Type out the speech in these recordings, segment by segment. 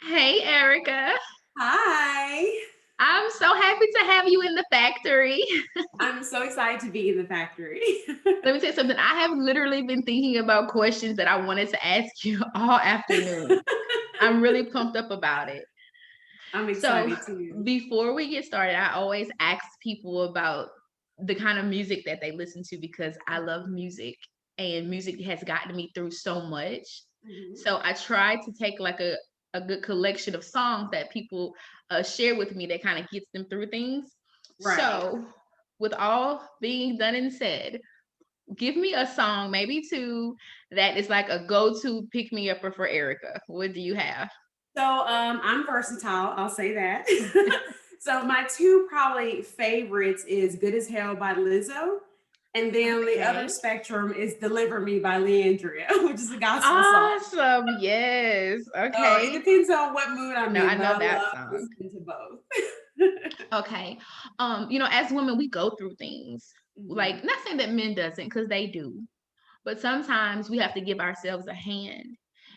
Hey, Erica. Hi. I'm so happy to have you in the factory. I'm so excited to be in the factory. Let me tell you something. I have literally been thinking about questions that I wanted to ask you all afternoon. I'm really pumped up about it. I'm So, excited too. before we get started, I always ask people about the kind of music that they listen to because I love music and music has gotten me through so much. Mhm. So, I try to take like a good collection of songs that people share with me that kind of gets them through things. Right. So, with all being done and said, give me a song, maybe two, that is like a go-to pick me upper for Erica. What do you have? I'm versatile, I'll say that. So my two probably favorites is Good as Hell by Lizzo. And then the other Okay. spectrum is Deliver Me by Leandria, which is a gospel song. Awesome. Yes. It Okay. depends on what mood I'm No, I in, but know I that love song. listening to both. Okay. As women, we go through things. Mhm. Like, not saying that men doesn't, because they do, but sometimes we have to give ourselves a hand.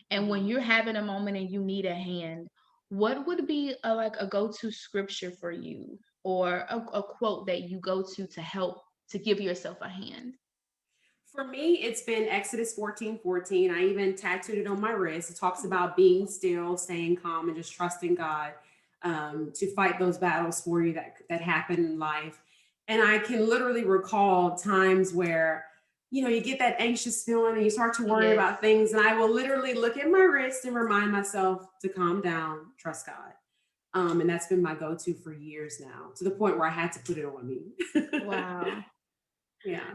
And when Mhm. you're having a moment and you need a hand, what would be like a go-to scripture for you or a quote that you go to help to give yourself a hand? For me, it's been Exodus 14:14. I even tattooed it on my wrist. It talks about being still, staying calm, and just trusting God to fight those battles for you that happen in life. And I can literally recall times where, you get that anxious feeling and you start to worry Yes. about things. And I will literally look at my wrist and remind myself to calm down, trust God. And that's been my go to for years now, to the point where I had to put it on me. Wow. Yeah.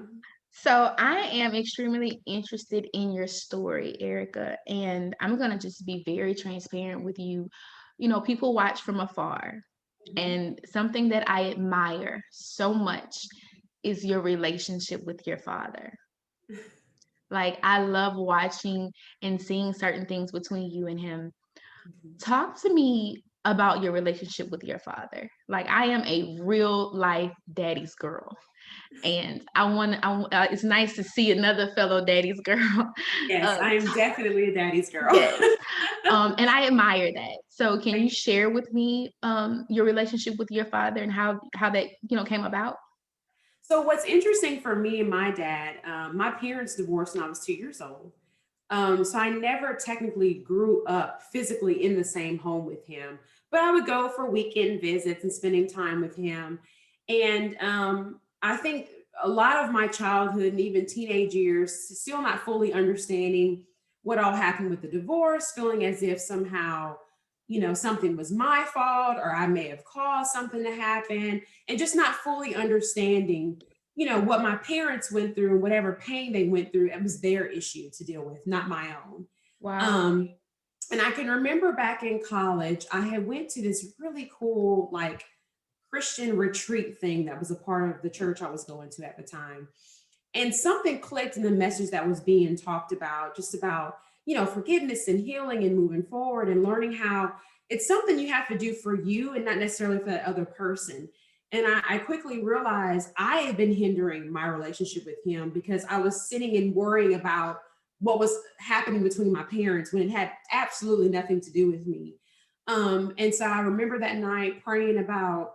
So I am extremely interested in your story, Erica, and I'm going to just be very transparent with you. People watch from afar, Mhm. and something that I admire so much is your relationship with your father. Like, I love watching and seeing certain things between you and him. Mhm. Talk to me about your relationship with your father. Like, I am a real life daddy's girl. And it's nice to see another fellow daddy's girl. Yes, uh, I am definitely a daddy's girl. yes. And I admire that. So can you Thank you. share with me your relationship with your father and how that came about? So, what's interesting for me and my dad, my parents divorced when I was 2 years old. So I never technically grew up physically in the same home with him, but I would go for weekend visits and spending time with him. And I think a lot of my childhood and even teenage years, still not fully understanding what all happened with the divorce, feeling as if somehow, something was my fault or I may have caused something to happen, and just not fully understanding what my parents went through and whatever pain they went through, it was their issue to deal with, not my own. Wow. um and I can remember back in college I had went to this really cool like Christian retreat thing that was a part of the church I was going to at the time, and something clicked in the message that was being talked about, just about forgiveness and healing and moving forward and learning how it's something you have to do for you and not necessarily for that other person. And I quickly realized I had been hindering my relationship with him because I was sitting and worrying about what was happening between my parents when it had absolutely nothing to do with me. And so I remember that night praying about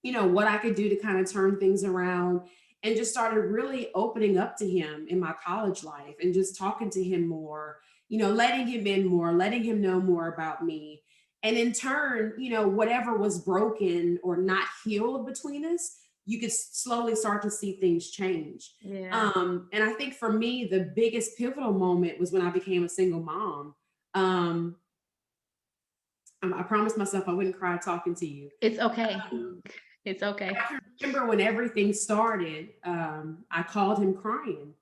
what I could do to kind of turn things around, and just started really opening up to him in my college life and just talking to him more, letting him in more, letting him know more about me. And in turn, whatever was broken or not healed between us, you could slowly start to see things change. Yeah. And I think for me, the biggest pivotal moment was when I became a single mom. Um, I promised myself I wouldn't cry talking to you. It's okay. Um, It's okay. I can remember when everything started, I called him crying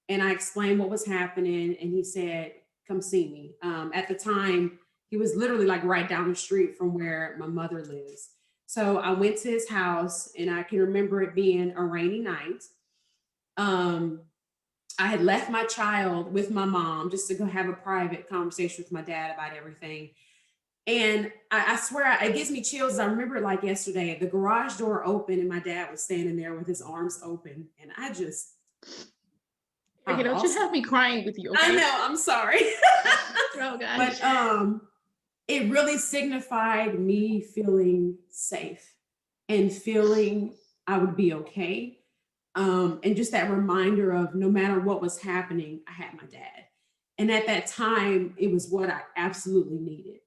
and I explained what was happening. And he said, "Come see me." At the time, he was literally like right down the street from where my mother lives. So I went to his house and I can remember it being a rainy night. Um, I had left my child with my mom just to go have a private conversation with my dad about everything. And I swear it gives me chills. I remember it like yesterday. The garage door opened and my dad was standing there with his arms open. And I Erica, don't you lost it. have me crying with you, I okay? know, I'm sorry. Oh but gosh. it really signified me feeling safe and feeling I would be okay. And just that reminder of no matter what was happening, I had my dad. And at that time, it was what I absolutely needed.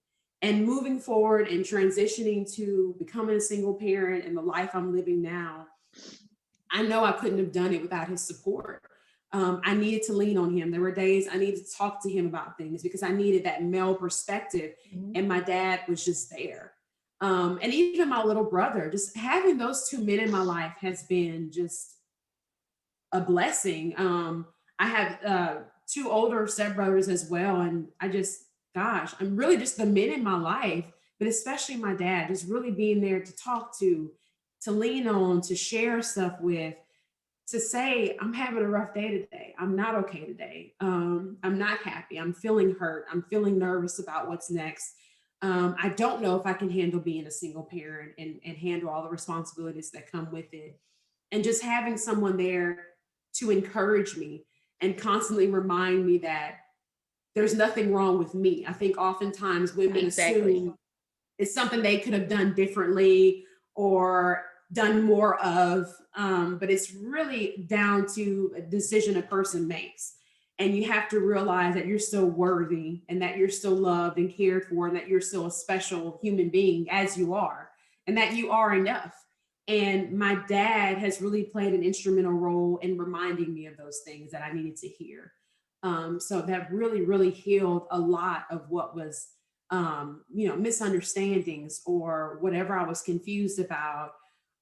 And moving forward and transitioning to becoming a single parent and the life I'm living now, I know I couldn't have done it without his support. I needed to lean on him. There were days I needed to talk to him about things because I needed that male perspective, Mhm. and my dad was just there. And even my little brother, just having those two men in my life has been just a blessing. I have two older stepbrothers as well, and I just, gosh, I'm really just the men in my life, but especially my dad, just really being there to talk to lean on, to share stuff with, to say, I'm having a rough day today. I'm not okay today. I'm not happy. I'm feeling hurt. I'm feeling nervous about what's next. I don't know if I can handle being a single parent and handle all the responsibilities that come with it. And just having someone there to encourage me and constantly remind me that there's nothing wrong with me. I think oftentimes women Exactly. assume it's something they could have done differently or done more of. But it's really down to a decision a person makes. And you have to realize that you're still worthy and that you're still loved and cared for and that you're still a special human being as you are and that you are enough. And my dad has really played an instrumental role in reminding me of those things that I needed to hear. So that really, really healed a lot of what was misunderstandings or whatever I was confused about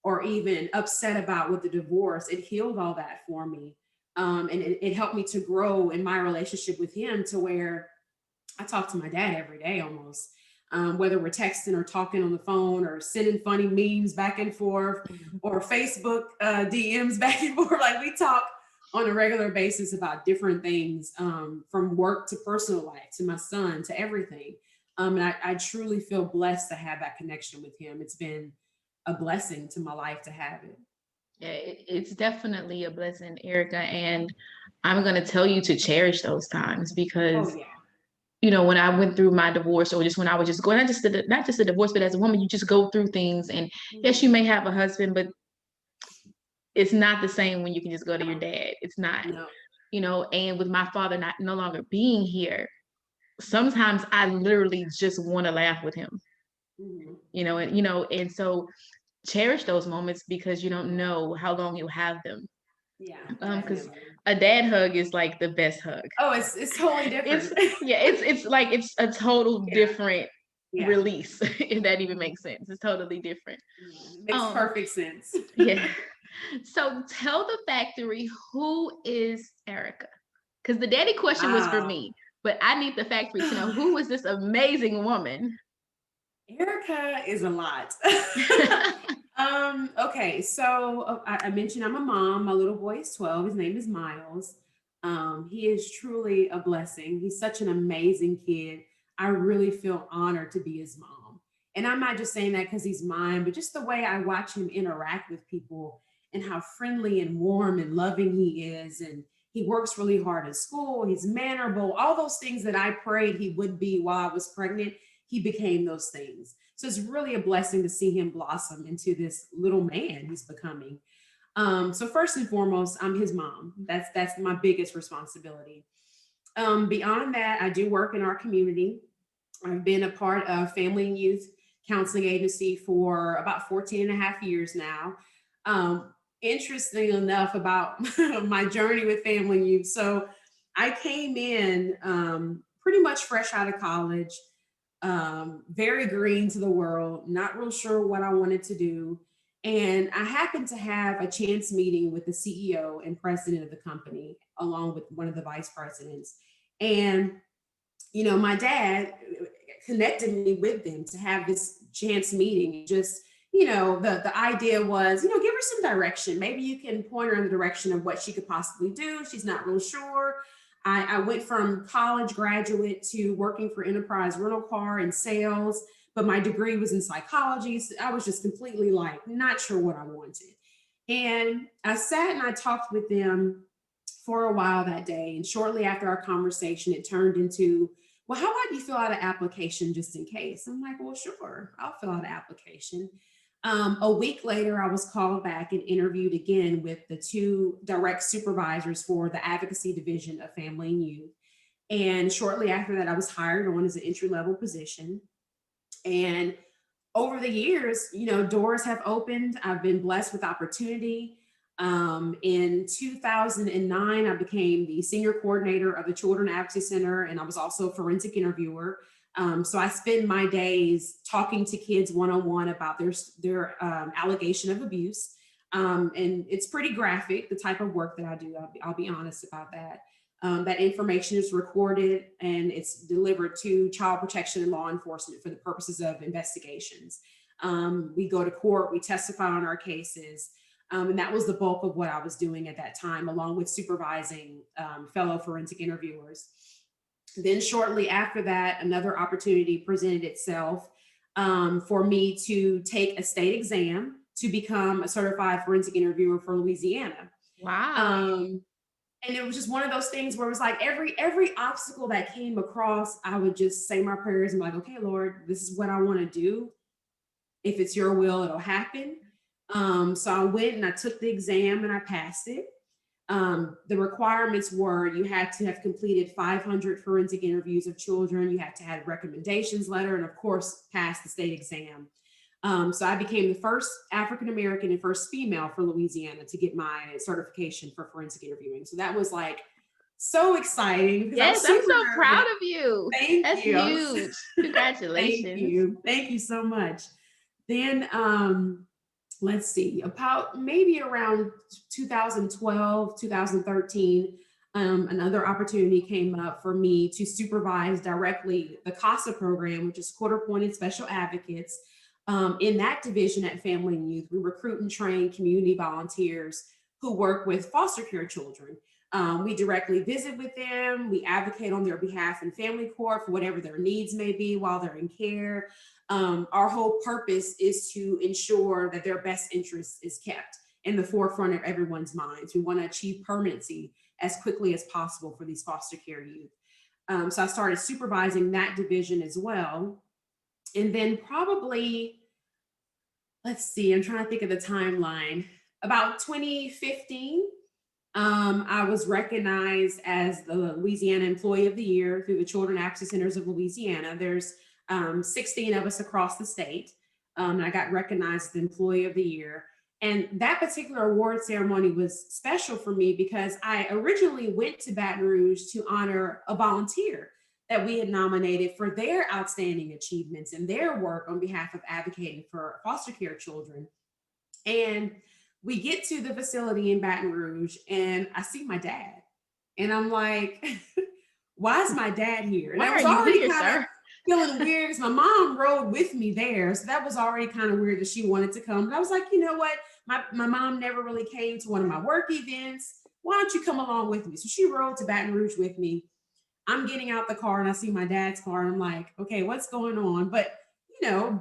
or even upset about with the divorce. It healed all that for me. And it helped me to grow in my relationship with him to where I talk to my dad every day almost. Whether we're texting or talking on the phone or sending funny memes back and forth Mhm. or Facebook DMs back and forth, like we talk on a regular basis about different things, from work to personal life to my son to everything. And I truly feel blessed to have that connection with him. It's been a blessing to my life to have it. Yeah, it's definitely a blessing, Erica. And I'm going to tell you to cherish those times Oh because, yeah. when I went through my divorce or just when I was just going, not just a divorce, but as a woman, you just go through things. And yes, you Mhm. may have a husband, but it's not the same when you can just go to your No, dad. It's not, no. and with my father not no longer being here, sometimes I literally just want to laugh with him, Mhm. and so cherish those moments because you don't know how long you'll have them. Yeah, Because definitely. a dad hug is like the best hug. Oh, it's totally It's different. yeah, it's like it's a total Yeah, different yeah. release, if that even Mhm. makes sense. It's totally different. Yeah, it makes Um, perfect sense. yeah. So tell the factory, who is Erica? Because the daddy question was for Wow. me, but I need the factory to know who is this amazing woman. Erica is a lot. Okay, so I mentioned I'm a mom. My little boy is 12. His name is Miles. He is truly a blessing. He's such an amazing kid. I really feel honored to be his mom. And I'm not just saying that because he's mine, but just the way I watch him interact with people and how friendly and warm and loving he is. And he works really hard at school. He's mannerable. All those things that I prayed he would be while I was pregnant, he became those things. So it's really a blessing to see him blossom into this little man he's becoming. So first and foremost, I'm his mom. That's my biggest responsibility. Beyond that, I do work in our community. I've been a part of Family and Youth Counseling Agency for about 14 and a half years now. Interesting enough about my journey with Family and Youth. So I came in pretty much fresh out of college, very green to the world, not real sure what I wanted to do. And I happened to have a chance meeting with the CEO and president of the company, along with one of the vice presidents. And my dad connected me with them to have this chance meeting. And just, the idea was, give her some direction. Maybe you can point her in the direction of what she could possibly do. She's not real sure. I went from college graduate to working for Enterprise Rental Car and sales, but my degree was in psychology. So I was just completely like not sure what I wanted. And I sat and I talked with them for a while that day. And shortly after our conversation, it turned into well, how about you fill out an application just in case? I'm like, well, sure, I'll fill out an application. A week later, I was called back and interviewed again with the two direct supervisors for the advocacy division of family and youth. And shortly after that, I was hired on as an entry level position. And over the years, doors have opened. I've been blessed with opportunity. In 2009, I became the senior coordinator of the Children Advocacy Center, and I was also a forensic interviewer. So I spend my days talking to kids one-on-one about their allegation of abuse. And it's pretty graphic, the type of work that I do. I'll be honest about that. That information is recorded and it's delivered to child protection and law enforcement for the purposes of investigations. We go to court, we testify on our cases. And that was the bulk of what I was doing at that time, along with supervising fellow forensic interviewers. Then, shortly after that, another opportunity presented itself for me to take a state exam to become a certified forensic interviewer for Louisiana. Wow. Um, and it was just one of those things where it was like every obstacle that came across, I would just say my prayers and be like, okay, Lord, this is what I want to do. If it's your will, it'll happen. So I went and I took the exam and I passed it. The requirements were you had to have completed 500 forensic interviews of children, you had to have recommendations letter, and of course, pass the state exam. So I became the first African American and first female for Louisiana to get my certification for forensic interviewing. So that was like so exciting because I Yes, was I'm super so proud nervous. of you. Thank That's you. huge. Thank Congratulations. you. Thank you so much. Then let's see, about maybe around 2012, 2013, another opportunity came up for me to supervise directly the CASA program, which is court appointed special advocates. In that division at Family and Youth, we recruit and train community volunteers who work with foster care children. We directly visit with them. We advocate on their behalf in family court for whatever their needs may be while they're in care. Our whole purpose is to ensure that their best interest is kept in the forefront of everyone's minds. We want to achieve permanency as quickly as possible for these foster care youth. So I started supervising that division as well. And then probably, let's see, I'm trying to think of the timeline. About 2015, I was recognized as the Louisiana Employee of the Year through the Children Advocacy Centers of Louisiana. There's 16 of us across the state. And I got recognized as the Employee of the Year. And that particular award ceremony was special for me because I originally went to Baton Rouge to honor a volunteer that we had nominated for their outstanding achievements and their work on behalf of advocating for foster care children. And we get to the facility in Baton Rouge and I see my dad. And I'm like, why is my dad here? And Why I are was you already here, kind of sir? feeling weird because my mom rode with me there. So that was already kind of weird that she wanted to come. But I was like, you know what? My mom never really came to one of my work events. Why don't you come along with me? So she rode to Baton Rouge with me. I'm getting out the car and I see my dad's car and I'm like, okay, what's going on? But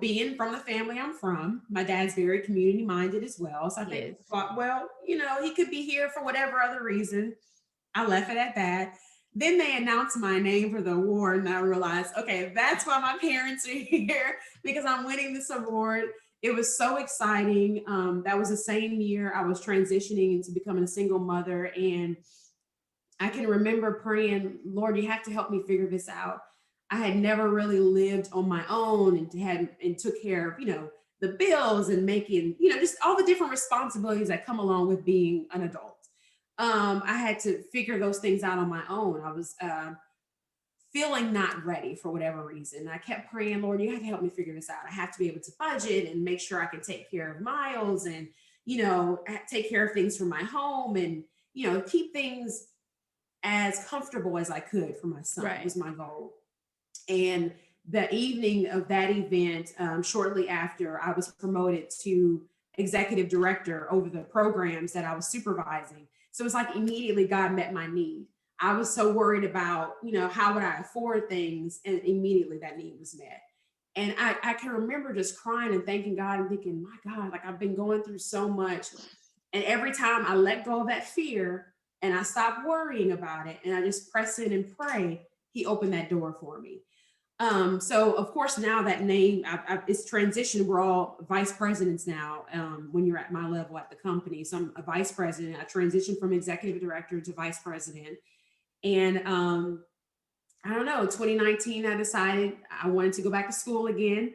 being from the family I'm from, my dad's very community minded as well. So I Yes. thought, well, he could be here for whatever other reason. I left it at that. Then they announced my name for the award, and I realized, okay, that's why my parents are here because I'm winning this award. It was so exciting. That was the same year I was transitioning into becoming a single mother, and I can remember praying, Lord, you have to help me figure this out. I had never really lived on my own and took care of, the bills and making, just all the different responsibilities that come along with being an adult. I had to figure those things out on my own. I was feeling not ready for whatever reason. I kept praying, Lord, you have to help me figure this out. I have to be able to budget and make sure I can take care of Miles and, take care of things for my home and, keep things as comfortable as I could for my son. Right. Was my goal. And the evening of that event, shortly after, I was promoted to executive director over the programs that I was supervising. So it's like immediately God met my need. I was so worried about, how would I afford things? And immediately that need was met. And I can remember just crying and thanking God and thinking, my God, like I've been going through so much. And every time I let go of that fear and I stopped worrying about it and I just press in and pray, he opened that door for me. So of course now that name it's transitioned. We're all vice presidents now. When you're at my level at the company, so I'm a vice president. I transitioned from executive director to vice president, and I don't know. 2019, I decided I wanted to go back to school again.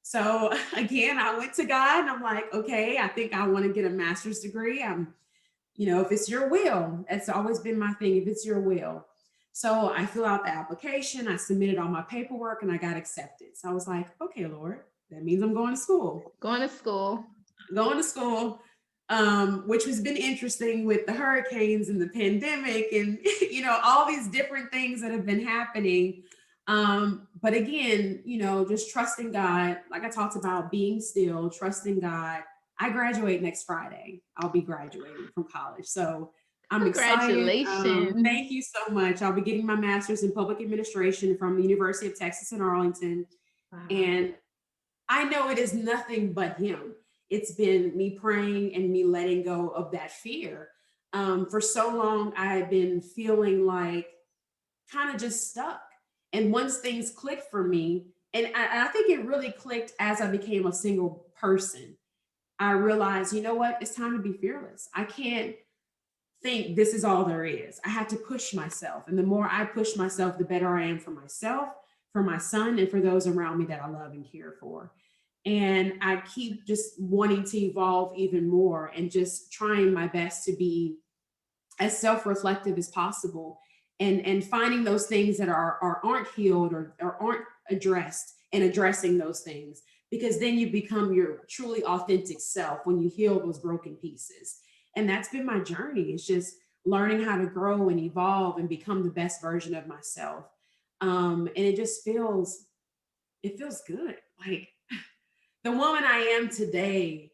So again, I went to God and I'm like, okay, I think I want to get a master's degree. If it's your will, it's always been my thing. If it's your will. So I fill out the application, I submitted all my paperwork, and I got accepted. So I was like, okay, Lord, that means I'm going to school. Going to school. Going to school, which has been interesting with the hurricanes and the pandemic and all these different things that have been happening. But again, just trusting God, like I talked about, being still, trusting God. I graduate next Friday. I'll be graduating from college. So I'm excited. Congratulations. Thank you so much. I'll be getting my master's in public administration from the University of Texas in Arlington. Wow. And I know it is nothing but Him. It's been me praying and me letting go of that fear. For so long, I've been feeling like kind of just stuck. And once things clicked for me, and I think it really clicked as I became a single person, I realized, you know what? It's time to be fearless. I can't think this is all there is. I have to push myself. And the more I push myself, the better I am for myself, for my son, and for those around me that I love and care for. And I keep just wanting to evolve even more and just trying my best to be as self-reflective as possible, and finding those things that aren't healed or aren't addressed, and addressing those things, because then you become your truly authentic self when you heal those broken pieces. And that's been my journey. It's just learning how to grow and evolve and become the best version of myself. And it feels good. Like the woman I am today,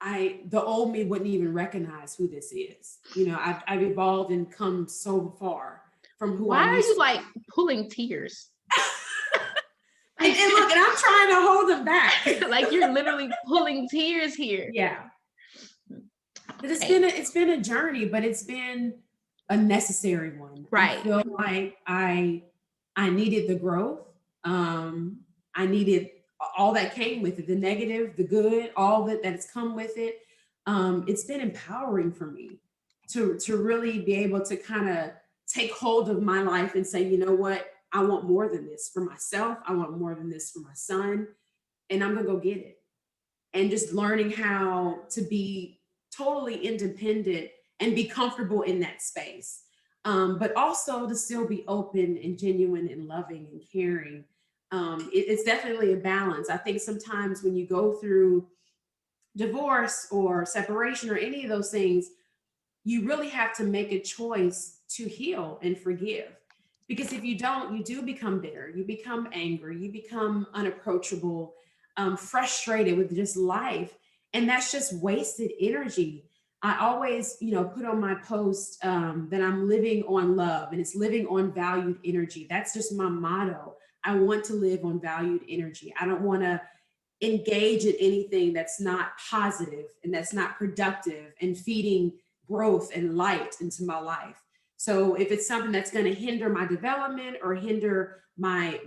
the old me wouldn't even recognize who this is. I've evolved and come so far from who Why I are used you to like pulling tears? and look, and I'm trying to hold them back. Like you're literally pulling tears here. Yeah. But it's been a journey, but it's been a necessary one. Right. I feel like I needed the growth. I needed all that came with it, the negative, the good, all that's come with it. It's been empowering for me to really be able to kind of take hold of my life and say, you know what, I want more than this for myself. I want more than this for my son, and I'm gonna go get it. And just learning how to be totally independent and be comfortable in that space, but also to still be open and genuine and loving and caring. It's definitely a balance. I think sometimes when you go through divorce or separation or any of those things, you really have to make a choice to heal and forgive. Because if you don't, you do become bitter, you become angry, you become unapproachable, frustrated with just life. And that's just wasted energy. I always, put on my post that I'm living on love, and it's living on valued energy. That's just my motto. I want to live on valued energy. I don't want to engage in anything that's not positive and that's not productive and feeding growth and light into my life. So if it's something that's going to hinder my development or hinder my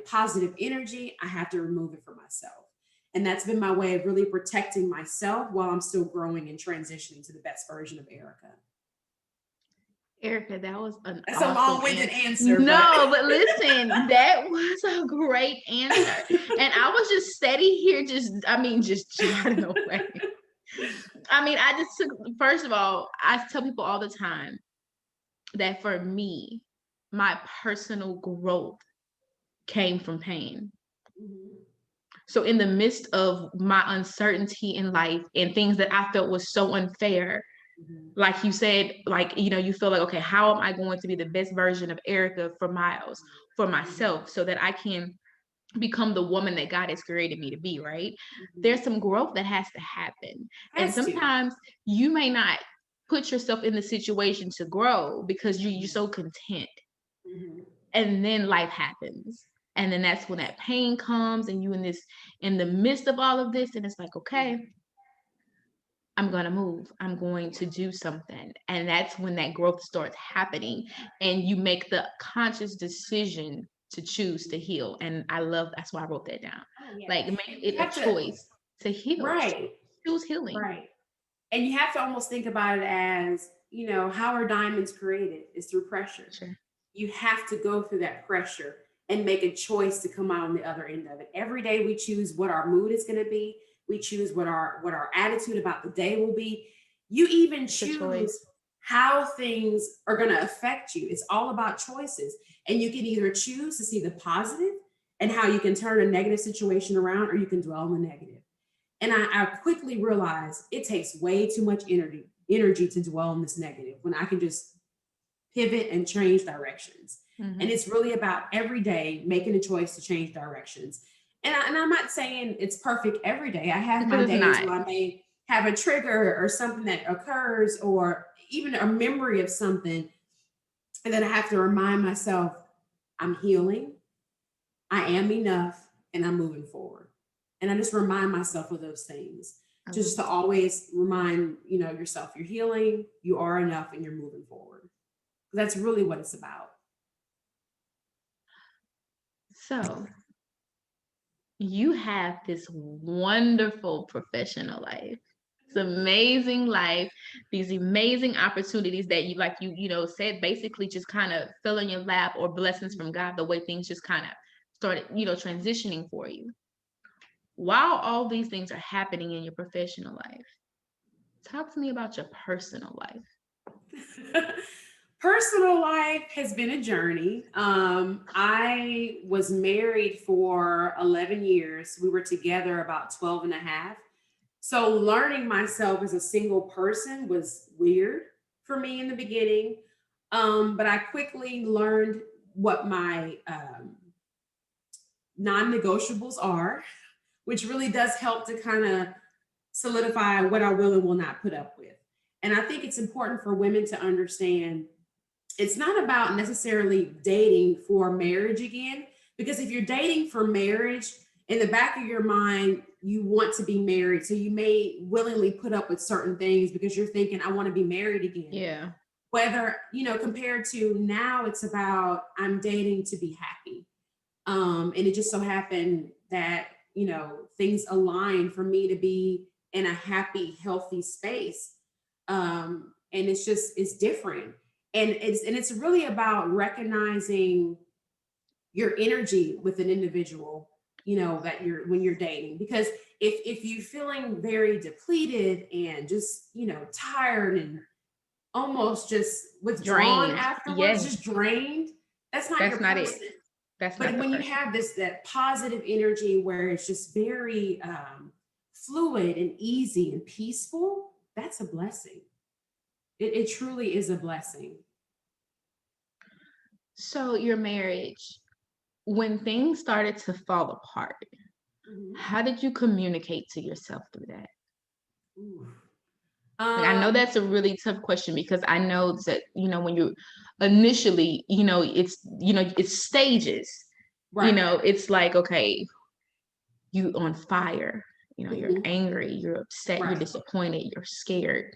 positive energy, I have to remove it from myself. And that's been my way of really protecting myself while I'm still growing and transitioning to the best version of Erika. Erika, that was That's a long-winded answer. No, but listen, that was a great answer. And I was just steady here, just chatting away. I just took, first of all, I tell people all the time that for me, my personal growth came from pain. Mm-hmm. So in the midst of my uncertainty in life and things that I felt was so unfair, mm-hmm. like you said, you feel like, okay, how am I going to be the best version of Erika for Miles, for myself, so that I can become the woman that God has created me to be, right? Mm-hmm. There's some growth that has to happen. And sometimes you may not put yourself in the situation to grow because you're so content. Mm-hmm. And then life happens. And then that's when that pain comes and you in the midst of all of this, and it's like, okay, I'm going to move. I'm going to do something. And that's when that growth starts happening. And you make the conscious decision to choose to heal. And I love that's why I wrote that down. Oh yeah. Like, make And it you a have to, choice to heal. right, Choose healing. right. And you have to almost think about it as, how are diamonds created? Is through pressure. Sure. You have to go through that pressure and make a choice to come out on the other end of it. Every day we choose what our mood is going to be. We choose what our attitude about the day will be. You even It's a choice. choose how things are going to affect you. It's all about choices. And you can either choose to see the positive and how you can turn a negative situation around, or you can dwell on the negative. And I quickly realized it takes way too much energy to dwell on this negative when I can just pivot and change directions. And Mm-hmm. it's really about every day making a choice to change directions. And I'm not saying it's perfect every day. I have Because my it's days not. where I may have a trigger or something that occurs, or even a memory of something. And then I have to remind myself, I'm healing, I am enough, and I'm moving forward. And I just remind myself of those things. I love Just to that. always remind, yourself you're healing, you are enough, and you're moving forward. That's really what it's about. So you have this wonderful professional life. It's amazing life, these amazing opportunities that you like said basically just kind of fell in your lap, or blessings from God, the way things just kind of started, transitioning for you. While all these things are happening in your professional life, talk to me about your personal life. Personal life has been a journey. I was married for 11 years. We were together about 12 and a half. So learning myself as a single person was weird for me in the beginning. But I quickly learned what my non-negotiables are, which really does help to kind of solidify what I will and will not put up with. And I think it's important for women to understand it's not about necessarily dating for marriage again, because if you're dating for marriage, in the back of your mind, you want to be married. So you may willingly put up with certain things because you're thinking, I want to be married again. Yeah. Whether, compared to now, it's about I'm dating to be happy. And it just so happened that, things align for me to be in a happy, healthy space. And it's different. And it's really about recognizing your energy with an individual, that you're when you're dating. Because if you're feeling very depleted and just, tired and almost just withdrawn Drained. afterwards, Yes. just drained, that's not your That's not it. person. That's not But the when you person. have that positive energy where it's just very fluid and easy and peaceful, that's a blessing. It truly is a blessing. So your marriage, when things started to fall apart, Mhm. how did you communicate to yourself through that? Ooh. Like, I know Um, that's a really tough question, because I know that, when you initially, it's stages. right. It's like, okay, you on fire, you're Mhm. angry, you're upset, you're Right. disappointed, you're scared.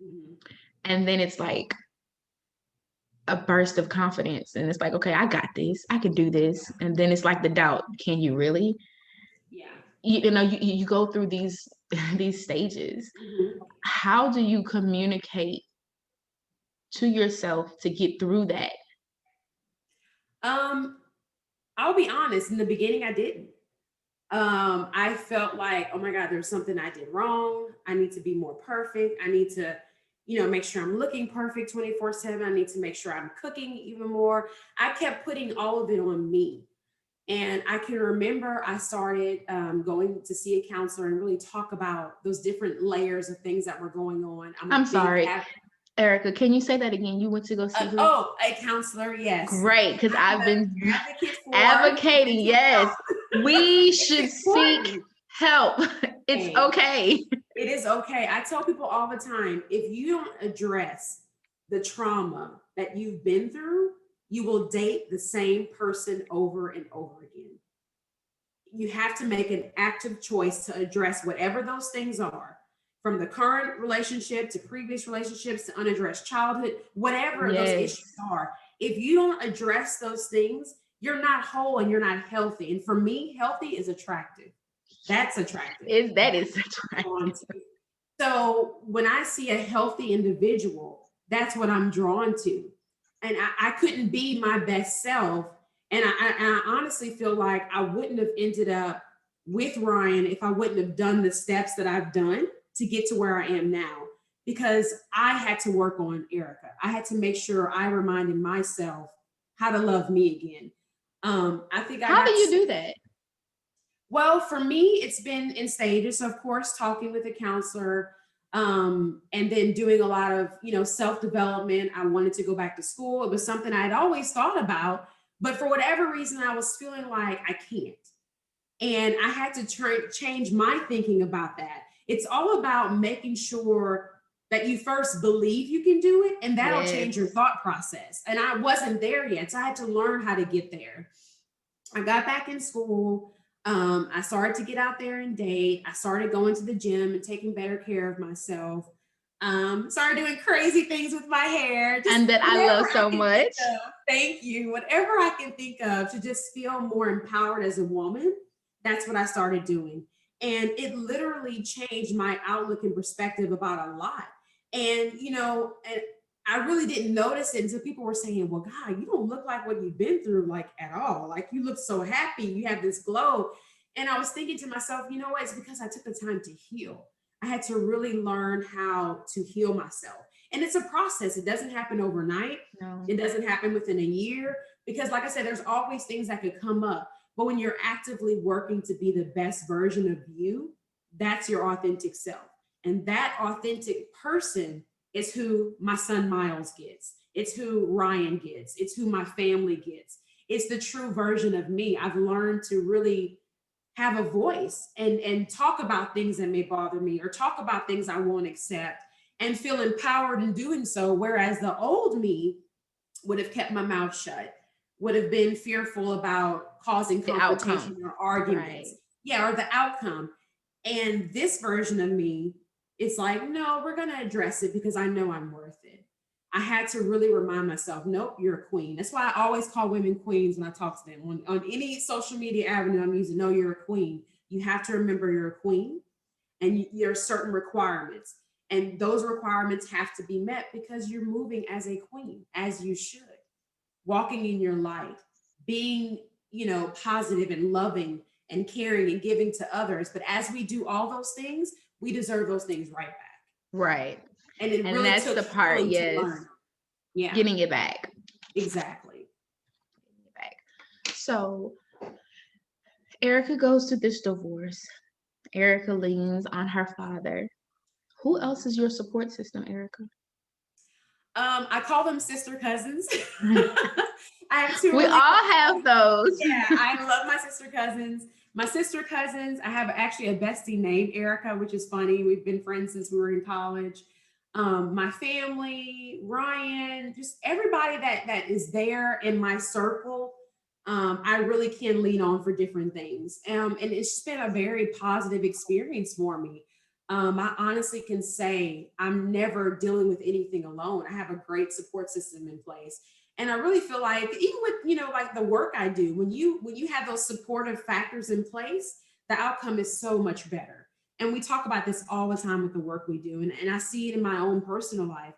Mhm. And then it's like a burst of confidence. And it's like, okay, I got this, I can do this. And then it's like the doubt, can you really? Yeah. You go through these these stages. Mhm. How do you communicate to yourself to get through that? Um, I'll be honest, in the beginning I didn't. I felt like, oh my God, there's something I did wrong. I need to be more perfect. I need to, make sure I'm looking perfect 24/7. I need to make sure I'm cooking even more. I kept putting all of it on me. And I can remember I started going to see a counselor and really talk about those different layers of things that were going on. I'm I'm a big sorry, Erica, can you say that again? You went to go see who? a counselor, yes. Great, because I'm I've an been advocate for advocating. mental Yes, health. we It's should seek important. help. It's Hey, okay. it is okay. I tell people all the time, if you don't address the trauma that you've been through, you will date the same person over and over again. You have to make an active choice to address whatever those things are. from the current relationship to previous relationships to unaddressed childhood, whatever those issues Yes. are. If you don't address those things, you're not whole and you're not healthy. And for me, healthy is attractive. That's attractive. That is That's what I'm drawn attractive. to. So when I see a healthy individual, that's what I'm drawn to. And I couldn't be my best self. And I honestly feel like I wouldn't have ended up with Ryan if I wouldn't have done the steps that I've done to get to where I am now. Because I had to work on Erika. I had to make sure I reminded myself how to love me again. I think I How do got you do that? well, for me, it's been in stages. So, of course, talking with a counselor, and then doing a lot of, self development. I wanted to go back to school. It was something I'd always thought about, but for whatever reason, I was feeling like I can't. And I had to change my thinking about that. It's all about making sure that you first believe you can do it, and that'll change your Yes. thought process. And I wasn't there yet. So I had to learn how to get there. I got back in school. I started to get out there and date. I started going to the gym and taking better care of myself. Started doing crazy things with my hair, just And that I whatever love I so can think much. of. Thank you. Whatever I can think of to just feel more empowered as a woman. That's what I started doing. And it literally changed my outlook and perspective about a lot. And I really didn't notice it until people were saying, well, God, you don't look like what you've been through, like at all. Like you look so happy, you have this glow. And I was thinking to myself, you know what? It's because I took the time to heal. I had to really learn how to heal myself. And it's a process. It doesn't happen overnight. No. It doesn't happen within a year because, like I said, there's always things that could come up. But when you're actively working to be the best version of you, that's your authentic self. And that authentic person is who my son Miles gets. It's who Ryan gets. It's who my family gets. It's the true version of me. I've learned to really have a voice and talk about things that may bother me or talk about things I won't accept and feel empowered in doing so. Whereas the old me would have kept my mouth shut, would have been fearful about causing The outcome. confrontation or arguments. Right. Yeah, or the outcome. And this version of me is like, no, we're going to address it because I know I'm worth it. I had to really remind myself, nope, you're a queen. That's why I always call women queens when I talk to them. On any social media avenue I'm using, no, you're a queen. You have to remember you're a queen and there are certain requirements. And those requirements have to be met because you're moving as a queen, as you should, walking in your light, being, positive and loving and caring and giving to others. But as we do all those things, we deserve those things right back. Right. And it And really that's took the part, healing to yes. learn. Yeah, Getting it back. exactly. Getting it back. So Erika goes through this divorce. Erika leans on her father. Who else is your support system, Erika? I call them sister cousins. I have two We really all cool. have those. Yeah, I love my sister cousins. My sister cousins, I have actually a bestie named Erika, which is funny. We've been friends since we were in college. My family, Ryan, just everybody that is there in my circle, I really can lean on for different things. And it's been a very positive experience for me. I honestly can say I'm never dealing with anything alone. I have a great support system in place. And I really feel like even with, like the work I do, when you have those supportive factors in place, the outcome is so much better. And we talk about this all the time with the work we do. And I see it in my own personal life.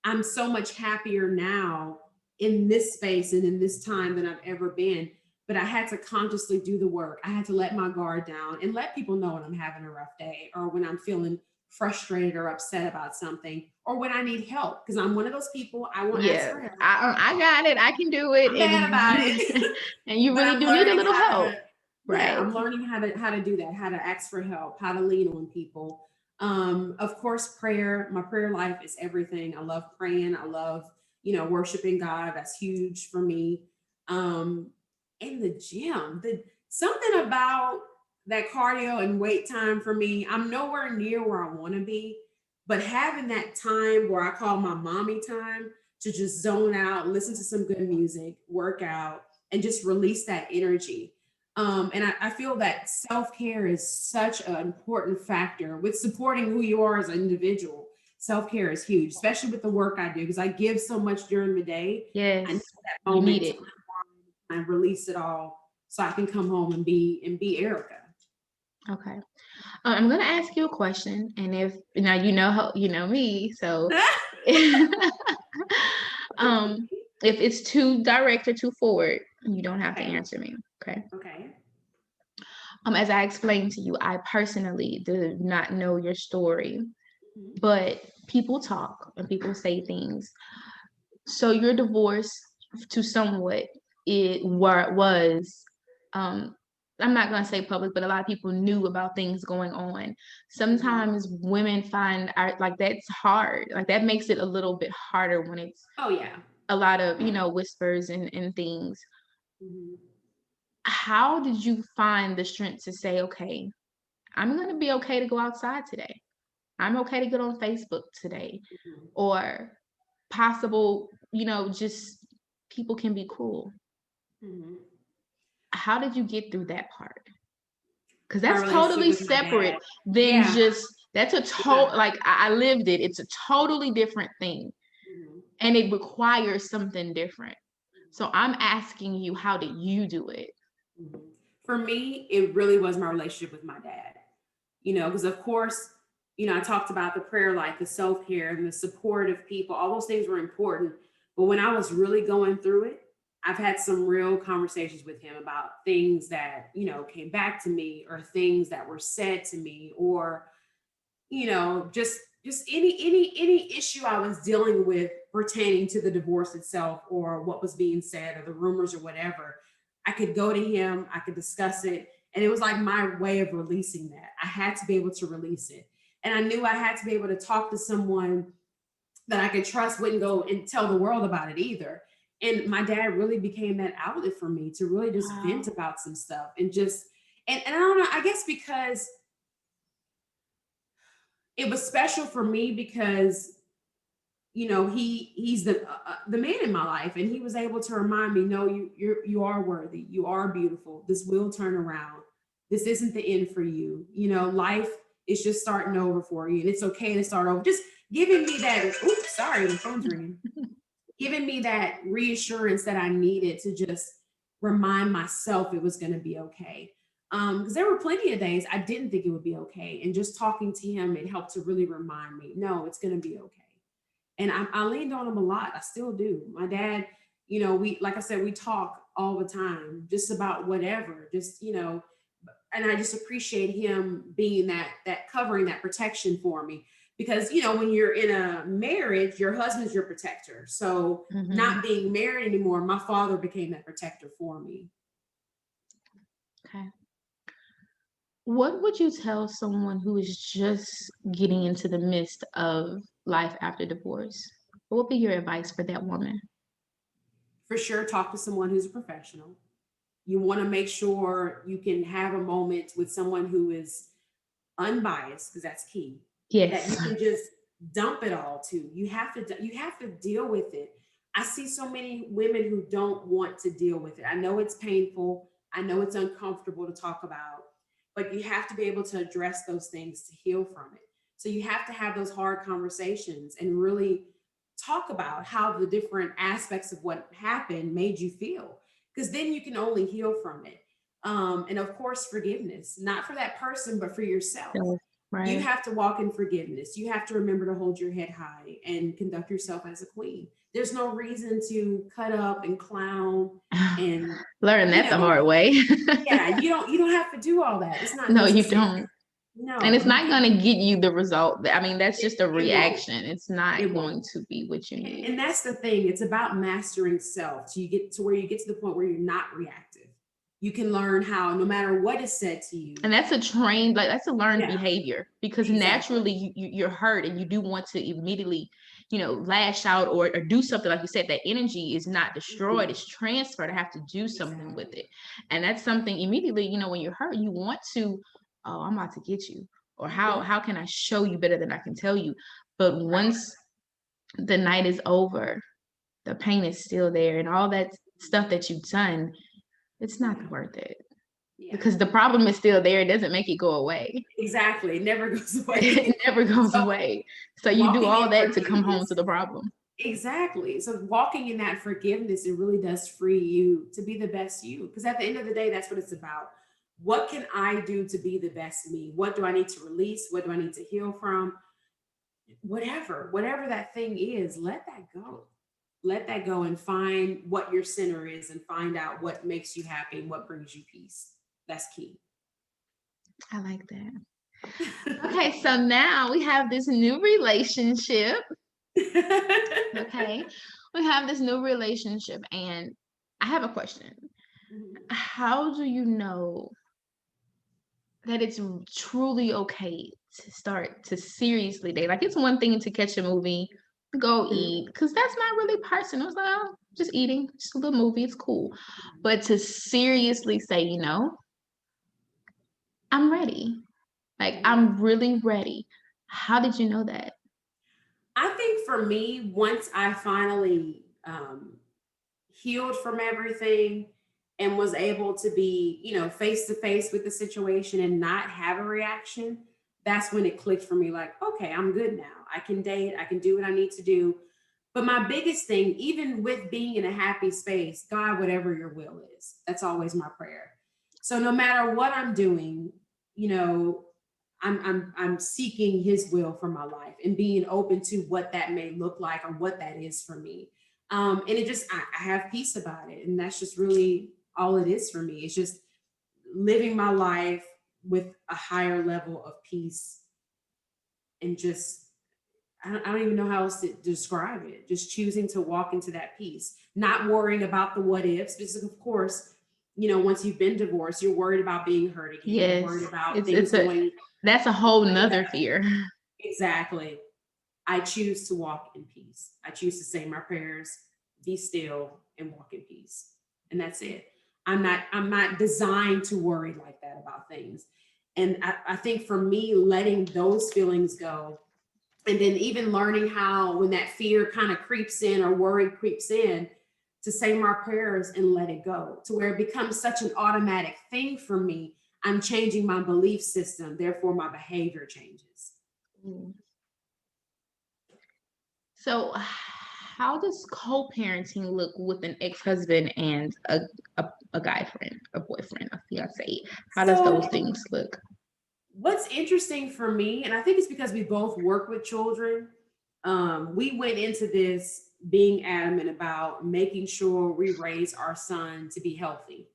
I'm so much happier now in this space and in this time than I've ever been. But I had to consciously do the work. I had to let my guard down and let people know when I'm having a rough day or when I'm feeling frustrated or upset about something or when I need help. Because I'm one of those people, I won't ask Yeah, for help. I got it. I can do it. I'm bad about And it. and you But really I'm do need a learning little how help. to, yeah, Right. I'm learning how to do that, how to ask for help, how to lean on people. Of course, prayer. My prayer life is everything. I love praying. I love, worshiping God. That's huge for me. In the gym, something about that cardio and weight time for me. I'm nowhere near where I want to be, but having that time where I call my mommy time to just zone out, listen to some good music, work out, and just release that energy. And I feel that self-care is such an important factor with supporting who you are as an individual. Self-care is huge, especially with the work I do, because I give so much during the day. I need Yes, that you need moment to it. unwind and release it all so I can come home and be Erica. Okay. I'm gonna ask you a question, and if now you know how you know me, so um, if it's too direct or too forward, you don't have to Okay. answer me. Okay. Okay. As I explained to you, I personally do not know your story, Mhm. but people talk and people say things. So your divorce to somewhat was um I'm not gonna say public, but a lot of people knew about things going on. Mhm. Sometimes women find like that's hard. Like that makes it a little bit harder when it's Oh yeah. a lot of, whispers and things. Mhm. How did you find the strength to say, okay, I'm gonna be okay to go outside today. I'm okay to get on Facebook today. Mhm. Or possible, just people can be cruel. Mhm. How did you get through that part? Because My that's relationship totally with my separate dad. than Yeah. just that's a Yeah. like I lived it. It's a totally different thing. Mhm. And it requires something different. So I'm asking you, how did you do it? Mhm. For me, it really was my relationship with my dad. Because of course, I talked about the prayer life, the self care, and the support of people. All those things were important. But when I was really going through it, I've had some real conversations with him about things that, came back to me or things that were said to me or, just any issue I was dealing with pertaining to the divorce itself or what was being said or the rumors or whatever. I could go to him, I could discuss it, and it was like my way of releasing that. I had to be able to release it. And I knew I had to be able to talk to someone that I could trust wouldn't go and tell the world about it either. And my dad really became that outlet for me to really just vent Wow. about some stuff and just and I don't know, I guess because it was special for me because he's the man in my life, and he was able to remind me, no, you are worthy, you are beautiful, this will turn around, this isn't the end for you, life is just starting over for you, and it's okay to start over, just giving me that, oops, sorry, the phone's ringing, giving me that reassurance that I needed to just remind myself it was going to be okay. Because there were plenty of days I didn't think it would be okay, and just talking to him, it helped to really remind me, no, it's going to be okay. And I leaned on him a lot. I still do. My dad, we, like I said, we talk all the time, just about whatever, just and I just appreciate him being that covering, that protection for me. Because when you're in a marriage, your husband's your protector. So Hmm. not being married anymore, my father became that protector for me. Okay. What would you tell someone who is just getting into the midst of life after divorce? What would be your advice for that woman? For sure, talk to someone who's a professional. You want to make sure you can have a moment with someone who is unbiased, because that's key, that you Yes. can just dump it all to. You have to deal with it. I see so many women who don't want to deal with it. I know it's painful, I know it's uncomfortable to talk about, but you have to be able to address those things to heal from it. So you have to have those hard conversations and really talk about how the different aspects of what happened made you feel, because then you can only heal from it. And of course, forgiveness, not for that person, but for yourself. Yes. You Right. have to walk in forgiveness. You have to remember to hold your head high and conduct yourself as a queen. There's no reason to cut up and clown and, Learn you that the know, hard way. yeah, you don't have to do all that. It's not No, you necessary. don't. And No, it's you not can. going to get you the result. I mean, that's just a It won't. reaction. It's not It going won't. to be what you need. And that's the thing. It's about mastering self. So you get to where you get to the point where you're not reactive. You can learn how, no matter what is said to you. And that's a trained, like that's a learned Yeah, behavior because exactly. naturally you're hurt and you do want to immediately, lash out or do something. Like you said, that energy is not destroyed, Mhm. it's transferred. I have to do something with Exactly. it. And that's something immediately, when you're hurt, you want to, oh, I'm about to get you. Or how Mhm. how can I show you better than I can tell you? But Right. once the night is over, the pain is still there and all that stuff that you've done, it's not Yeah. worth it. Yeah. Because the problem is still there. It doesn't make it go away. Exactly. It never goes away. It never goes So away. So you do walking all in that to come home forgiveness. to the problem. Exactly. So walking in that forgiveness, it really does free you to be the best you. Because at the end of the day, that's what it's about. What can I do to be the best me? What do I need to release? What do I need to heal from? Whatever that thing is, let that go. Let that go and find what your center is and find out what makes you happy and what brings you peace. That's key. I like that. Okay, so now we have this new relationship. Okay, we have this new relationship, and I have a question. How do you know that it's truly okay to start to seriously date? Like, it's one thing to catch a movie, go eat, because that's not really personal. It's like, oh, just eating, just a little movie, it's cool. But to seriously say, I'm ready. Like, I'm really ready. How did you know that? I think for me, once I finally healed from everything and was able to be, face to face with the situation and not have a reaction, that's when it clicked for me like, okay, I'm good now. I can date, I can do what I need to do. But my biggest thing, even with being in a happy space, God, whatever your will is, that's always my prayer. So no matter what I'm doing, you know, I'm seeking his will for my life and being open to what that may look like or what that is for me. And it just I have peace about it. And that's just really all it is for me. It's just living my life with a higher level of peace and just I don't even know how else to describe it. Just choosing to walk into that peace, not worrying about the what ifs, because of course, once you've been divorced, you're worried about being hurt again. You're Yes, worried about it's things going that's a whole way nother better. fear. Exactly. I choose to walk in peace. I choose to say my prayers, be still, and walk in peace. And that's it. I'm not designed to worry like that about things. And I think for me, letting those feelings go, and then even learning how when that fear kind of creeps in or worry creeps in, to say my prayers and let it go, to where it becomes such an automatic thing for me. I'm changing my belief system, therefore my behavior changes. Mm. So, how does co-parenting look with an ex-husband and a guy friend, a boyfriend, a fiance? How does those So things look? what's interesting for me, and I think it's because we both work with children, we went into this being adamant about making sure we raise our son to be healthy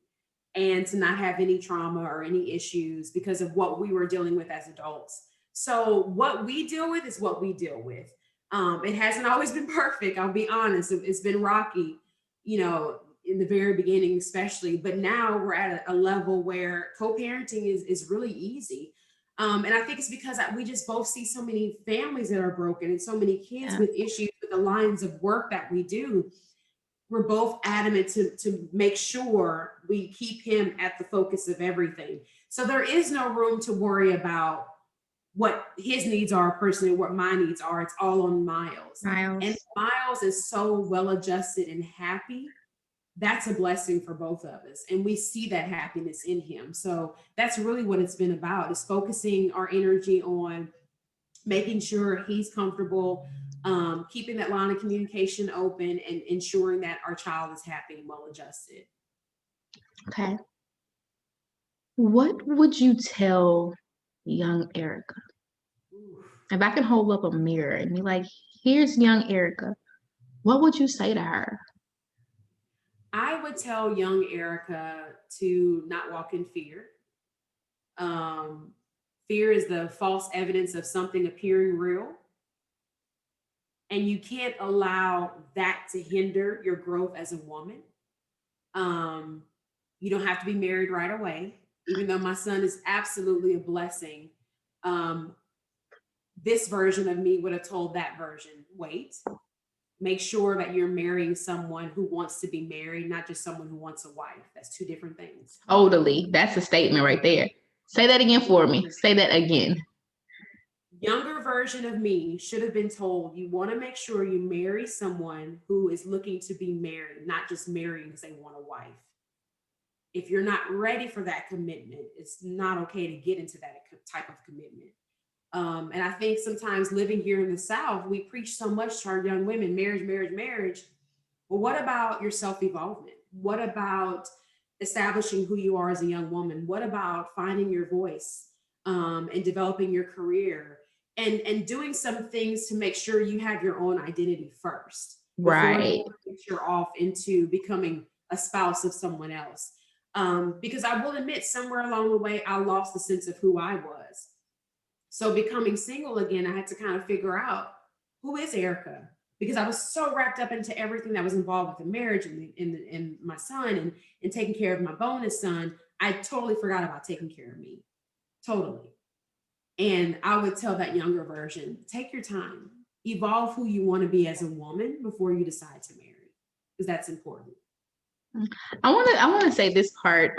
and to not have any trauma or any issues because of what we were dealing with as adults. So what we deal with is what we deal with. It hasn't always been perfect. I'll be honest. It's been rocky, in the very beginning, especially. But now we're at a level where co-parenting is really easy. And I think it's because we just both see so many families that are broken and so many kids Yeah. with issues with the lines of work that we do. We're both adamant to make sure we keep him at the focus of everything. So there is no room to worry about what his needs are personally, what my needs are. It's all on Miles. And Miles. Miles is so well adjusted and happy. That's a blessing for both of us. And we see that happiness in him. So that's really what it's been about, is focusing our energy on making sure he's comfortable, keeping that line of communication open, and ensuring that our child is happy and well adjusted. Okay. What would you tell young Erica? If I can hold up a mirror and be like, here's young Erica, what would you say to her? I would tell young Erica to not walk in fear. Um, Fear is the false evidence of something appearing real, and you can't allow that to hinder your growth as a woman. Um, you don't have to be married right away, even though my son is absolutely a blessing. Um, this version of me would have told that version, wait, make sure that you're marrying someone who wants to be married, not just someone who wants a wife. That's two different things. Totally. That's a statement right there. Say that again for me. Say that again. Younger version of me should have been told, you want to make sure you marry someone who is looking to be married, not just marrying because they want a wife. If you're not ready for that commitment, it's not okay to get into that type of commitment. And I think sometimes living here in the South, we preach so much to our young women, marriage, marriage, marriage. Well, what about your self evolvement? What about establishing who you are as a young woman? What about finding your voice, and developing your career, and doing some things to make sure you have your own identity first before Right. you venture off into becoming a spouse of someone else? Because I will admit, somewhere along the way, I lost the sense of who I was. So becoming single again, I had to kind of figure out, who is Erika, because I was so wrapped up into everything that was involved with the marriage and my son, and taking care of my bonus son. I totally forgot about taking care of me, totally. And I would tell that younger version, take your time, evolve who you want to be as a woman before you decide to marry, because that's important. I want to say this part,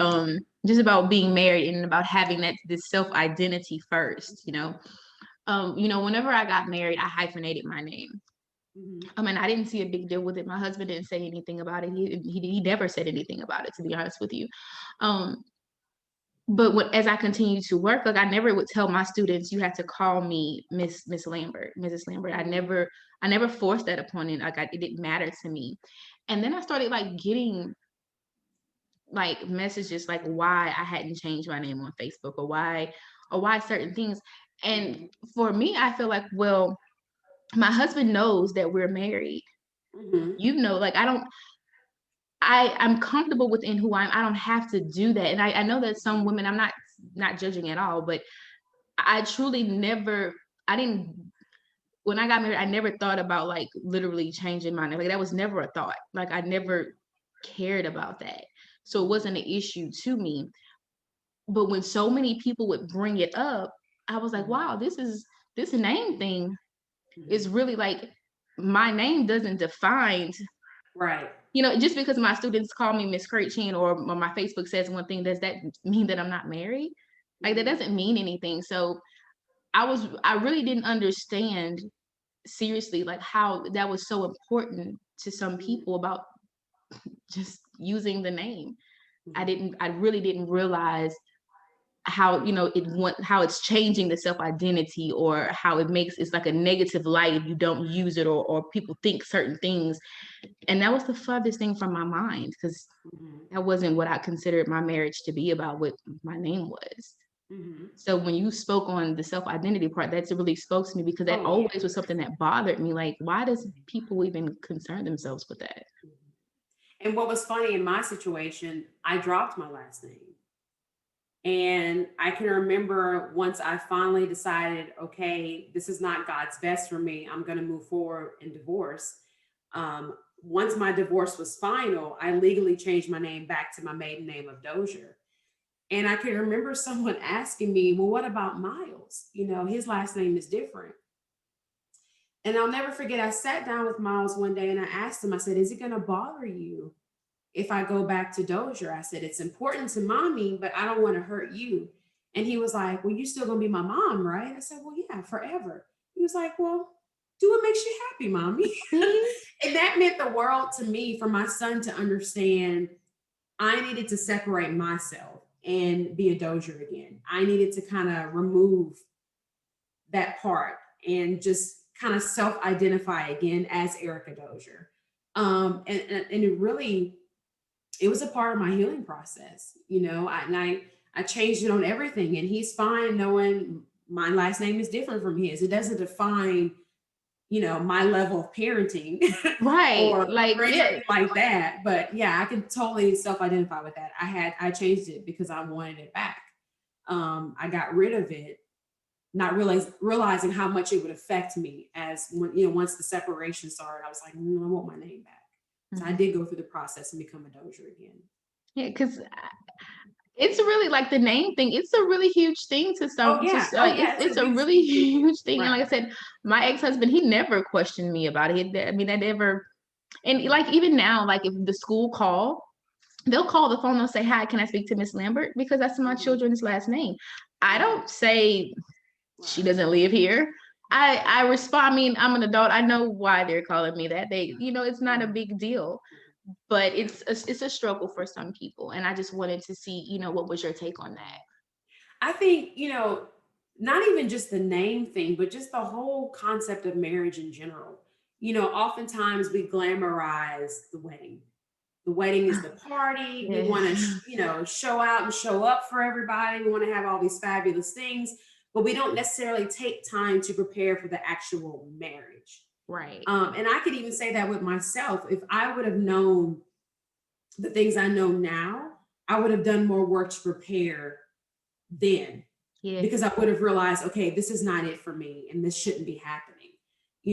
just about being married and about having that this self identity first. Whenever I got married, I hyphenated my name. Mm-hmm. I mean, I didn't see a big deal with it. My husband didn't say anything about it. He never said anything about it, to be honest with you. Um, but as I continued to work, like I never would tell my students, you have to call me Miss Lambert, Mrs. Lambert. I never forced that upon it. Like it didn't matter to me. And then I started like getting like messages like why I hadn't changed my name on Facebook, or why certain things. And for me, I feel like, well, my husband knows that we're married. Mm-hmm. Like I'm comfortable within who I don't have to do that. And I know that some women, I'm not judging at all, but I truly never, I didn't, when I got married, I never thought about like literally changing my name. Like that was never a thought. Like I never cared about that. So it wasn't an issue to me. But when so many people would bring it up, I was like, wow, this name thing is Mm-hmm. really like, my name doesn't define, Right. just because my students call me Miss Chin, or my Facebook says one thing, does that mean that I'm not married? Like that Mm-hmm. doesn't mean anything. So I really didn't understand seriously like how that was so important to some people about just using the name. Mm-hmm. I really didn't realize how how it's changing the self identity, or how it's like a negative light if you don't use it, or people think certain things. And that was the farthest thing from my mind, because Mm-hmm. that wasn't what I considered my marriage to be about, what my name was. Mm-hmm. So when you spoke on the self identity part, that's really spoke to me, because that Oh yeah. always was something that bothered me. Like, why does people even concern themselves with that? And what was funny in my situation, I dropped my last name. And I can remember once I finally decided, okay, this is not God's best for me, I'm going to move forward in divorce. Once my divorce was final, I legally changed my name back to my maiden name of Dozier. And I can remember someone asking me, well, what about Miles? His last name is different. And I'll never forget, I sat down with Miles one day and I asked him, I said, is it going to bother you if I go back to Dozier? I said, it's important to mommy, but I don't want to hurt you. And he was like, well, you still gonna be my mom, right? I said, well, yeah, forever. He was like, well, do what makes you happy, mommy. See? And that meant the world to me, for my son to understand I needed to separate myself and be a Dozier again. I needed to kind of remove that part and just kind of self-identify again as Erika Dozier. And it was a part of my healing process. I changed it on everything, and he's fine knowing my last name is different from his. It doesn't define, my level of parenting Right. or Like, yeah. anything like that. But yeah, I can totally self-identify with that. I changed it because I wanted it back. I got rid of it, not realizing how much it would affect me, as when, once the separation started, I was like, I want my name back. So I Mhm. did go through the process and become a Dozier again. Yeah, because it's really like the name thing. It's a really huge thing to Oh some. yeah. Oh Like yeah. It's it's a a big really deal. huge thing. And Right. like I said, my ex husband, he never questioned me about it. I mean, I never. And like even now, like if the school call, they'll call the phone. They'll say, "Hi, can I speak to Miss Lambert?" Because that's my Mhm. children's last name. I Right. don't say she Right. doesn't live here. I respond. I mean, I'm an adult. I know why they're calling me that. It's not a Mhm. big deal. but it's a struggle for some people. And I just wanted to see, what was your take on that? I think, not even just the name thing, but just the whole concept of marriage in general. Oftentimes we glamorize the wedding. The wedding is the party. We want to, Yes. show out and show up for everybody. We want to have all these fabulous things, but we don't necessarily take time to prepare for the actual marriage. Right. And I could even say that with myself. If I would have known the things I know now, I would have done more work to prepare then, Yeah. because I would have realized, okay, this is not it for me and this shouldn't be happening.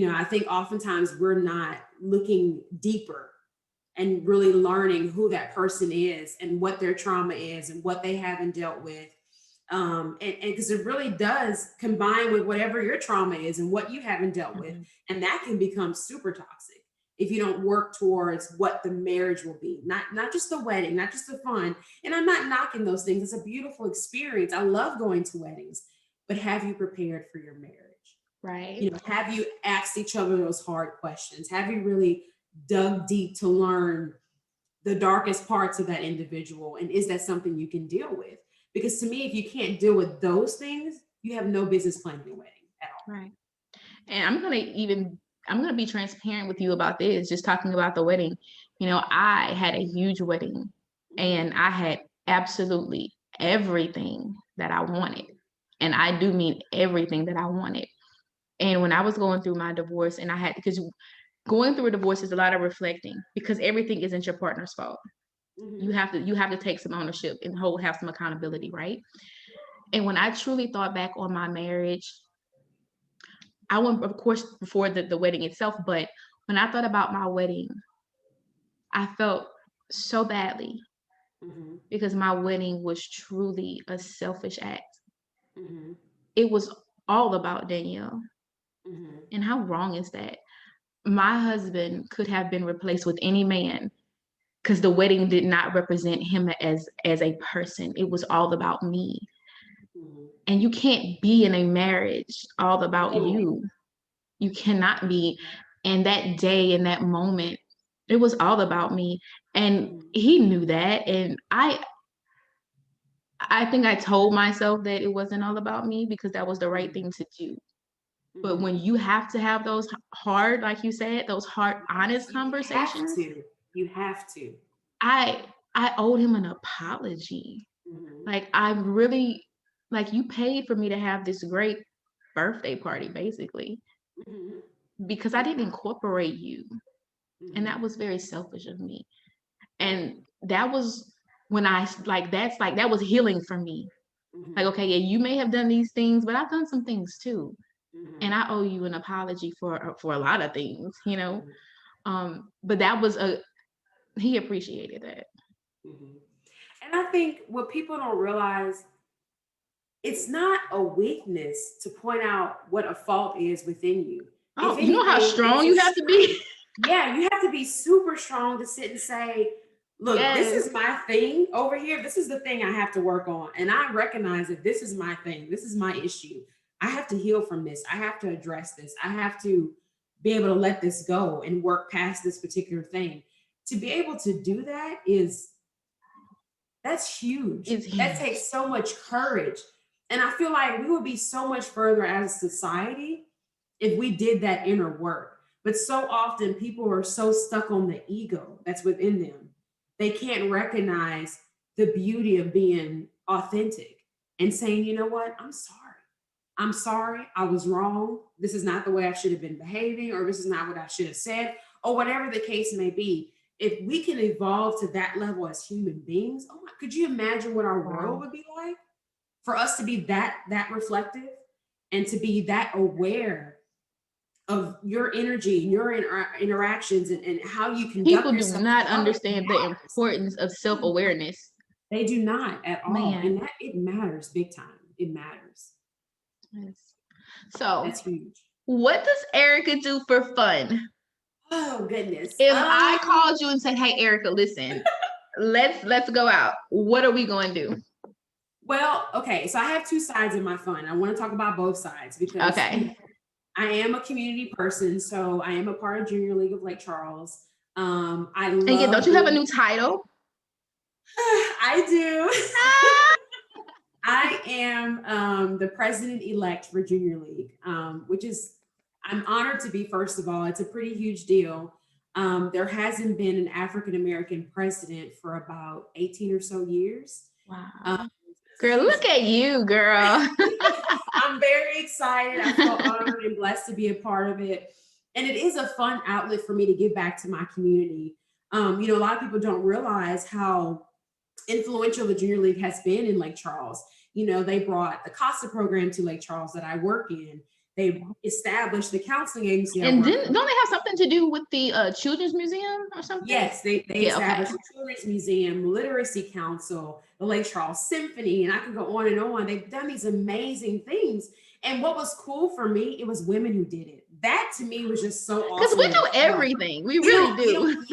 I think oftentimes we're not looking deeper and really learning who that person is and what their trauma is and what they haven't dealt with. And because it really does combine with whatever your trauma is and what you haven't dealt with. Mhm. And that can become super toxic if you don't work towards what the marriage will be, not just the wedding, not just the fun. And I'm not knocking those things. It's a beautiful experience. I love going to weddings, but have you prepared for your marriage? Right. Have you asked each other those hard questions? Have you really dug deep to learn the darkest parts of that individual? And is that something you can deal with? Because to me, if you can't deal with those things, you have no business planning a wedding at all. Right. And I'm gonna be transparent with you about this, just talking about the wedding. I had a huge wedding and I had absolutely everything that I wanted. And I do mean everything that I wanted. And when I was going through my divorce, and because going through a divorce is a lot of reflecting, because everything isn't your partner's fault. You have to take some ownership and have some accountability, right? And when I truly thought back on my marriage, I went, of course, before the wedding itself, but when I thought about my wedding, I felt so badly Mm-hmm. because my wedding was truly a selfish act. Mm-hmm. It was all about Danielle. Mm-hmm. And how wrong is that? My husband could have been replaced with any man because the wedding did not represent him as a person. It was all about me. Mm-hmm. And you can't be in a marriage all about No. you. You cannot be. And that day, in that moment, it was all about me. And Mm-hmm. he knew that. And I think I told myself that it wasn't all about me because that was the right thing to do. But Mm-hmm. when you have to have those hard, like you said, those hard, honest You have conversations, to. You have to. I I owed him an apology. Mm-hmm. Like I really, like, you paid for me to have this great birthday party, basically, Mm-hmm. because I didn't incorporate you. And Mm-hmm. that was very selfish of me. And that was when that was healing for me. Like, Mm-hmm. okay, yeah, you may have done these things, but I've done some things too. Mm-hmm. And I owe you an apology for a lot of things. Mm-hmm. But he appreciated that. Mm-hmm. And I think what people don't realize, it's not a weakness to point out what a fault is within you. If Oh, you know how anything, strong it's a you have to be? strength. Yeah, you have to be super strong to sit and say, look, this Yes. is my thing over here. This is the thing I have to work on. And I recognize that this is my thing. This is my issue. I have to heal from this. I have to address this. I have to be able to let this go and work past this particular thing. To be able to do that that's huge. It's That huge. takes so much courage. And I feel like we would be so much further as a society if we did that inner work. But so often people are so stuck on the ego that's within them. They can't recognize the beauty of being authentic and saying, you know what? I'm sorry. I'm sorry. I was wrong. This is not the way I should have been behaving, or this is not what I should have said, or whatever the case may be. If we can evolve to that level as human beings, oh my, could you imagine what our world Wow. would be like? For us to be that reflective and to be that aware of your energy and your interactions, and how you People conduct do yourself not with others understand the matters. importance of self-awareness. They do not at all. Man. And that it matters big time. It matters. Yes. So, That's huge. what does Erika do for fun? Oh goodness. If I called you and said, "Hey, Erika, listen, let's go out," what are we going to do? Well, okay, so I have two sides of my fun. I want to talk about both sides because Okay. I am a community person. So I am a part of Junior League of Lake Charles. I And yeah, don't love you have a being, new title? I do. Ah! I am the president-elect for Junior League, which is, I'm honored to be, first of all. It's a pretty huge deal. There hasn't been an African American president for about 18 or so years. Um, Wow. it's a Girl, huge look at you, girl. I'm very excited. I feel honored and blessed to be a part of it. And it is a fun outlet for me to give back to my community. A lot of people don't realize how influential the Junior League has been in Lake Charles. They brought the CASA program to Lake Charles that I work in. They established the counseling agency I And work didn't for. don't they have something to do with the Children's Museum or something? Yes, they Yeah, okay. established the Children's Museum, Literacy Council, the Lake Charles Symphony, and I could go on and on. They've done these amazing things. And what was cool for me, it was women who did it. That to me was just so Because awesome we and do exciting. everything. We really do.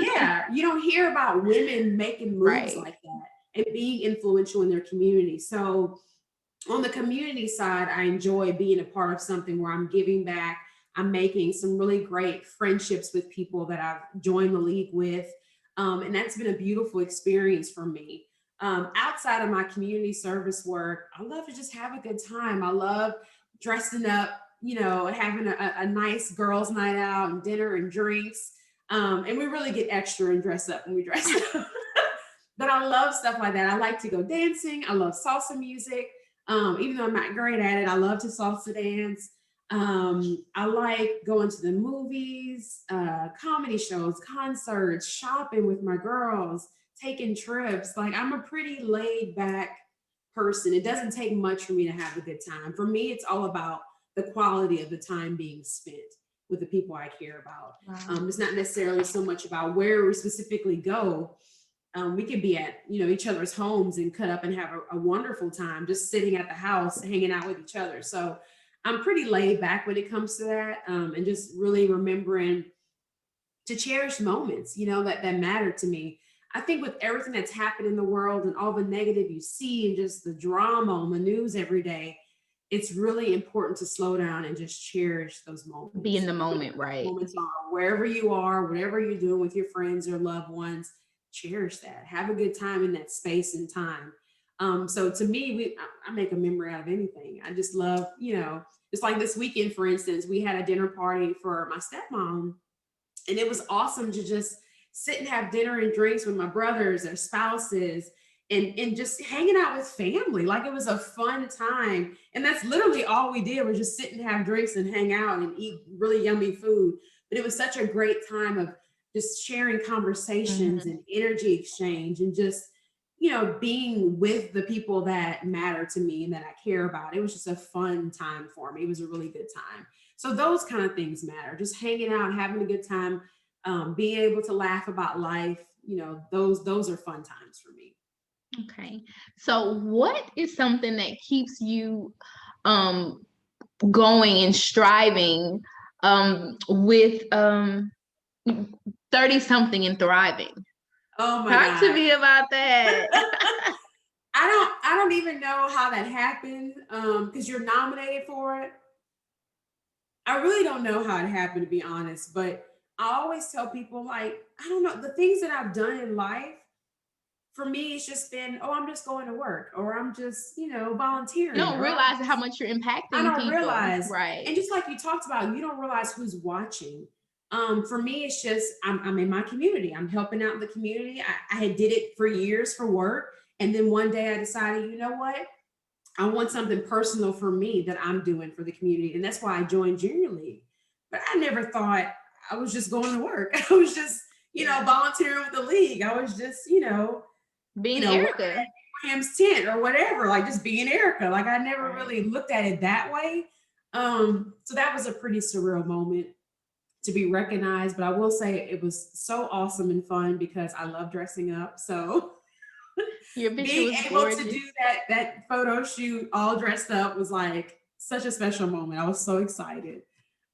You don't hear about women making moves Right. like that and being influential in their community. So on the community side, I enjoy being a part of something where I'm giving back. I'm making some really great friendships with people that I've joined the league with. And that's been a beautiful experience for me. Outside of my community service work, I love to just have a good time. I love dressing up, having a nice girls' night out and dinner and drinks. And we really get extra and dress up when we dress up. But I love stuff like that. I like to go dancing. I love salsa music. Even though I'm not great at it, I love to salsa dance. I like going to the movies, comedy shows, concerts, shopping with my girls, taking trips. Like, I'm a pretty laid back person. It doesn't take much for me to have a good time. For me, it's all about the quality of the time being spent with the people I care about. Wow. It's not necessarily so much about where we specifically go. We could be at each other's homes and cut up and have a wonderful time just sitting at the house hanging out with each other. So I'm pretty laid back when it comes to that, and just really remembering to cherish moments that matter to me. I think with everything that's happened in the world and all the negative you see and just the drama on the news every day, it's really important to slow down and just cherish those Be in moments. the moment, right? Moments are wherever you are, whatever you're doing with your friends or loved ones, cherish that. Have a good time in that space and time. So to me, I make a memory out of anything. I just love, it's like this weekend, for instance, we had a dinner party for my stepmom, and it was awesome to just sit and have dinner and drinks with my brothers, their spouses, and just hanging out with family. Like, it was a fun time. And that's literally all we did, was just sit and have drinks and hang out and eat really yummy food. But it was such a great time of just sharing conversations Mhm. and energy exchange and just, being with the people that matter to me and that I care about. It was just a fun time for me. It was a really good time. So those kind of things matter. Just hanging out, having a good time, being able to laugh about life. Those are fun times for me. Okay. So what is something that keeps you um going and striving with 30 something and thriving? Oh my Talk to God. me about that. I don't even know how that happened. Because you're nominated for it. I really don't know how it happened, to be honest, but I always tell people, like, I don't know, the things that I've done in life, for me, it's just been, oh, I'm just going to work, or I'm just, You volunteering, don't or realize how much you're I impacting don't people, realize. right? And just like you talked about, you don't realize who's watching. For me, it's just, I'm in my community. I'm helping out in the community. I had did it for years for work. And then one day I decided, you know what? I want something personal for me that I'm doing for the community. And that's why I joined Junior League. But I never thought I was just going to work. I was just, Yeah. volunteering with the league. I was just, Being working Erika. at Abraham's tent or whatever, like just being Erica. Like, I never Right. really looked at it that way. So that was a pretty surreal moment to be recognized. But I will say it was so awesome and fun because I love dressing up. So Your picture being was able to gorgeous. do that photo shoot all dressed up was like such a special moment. I was so excited.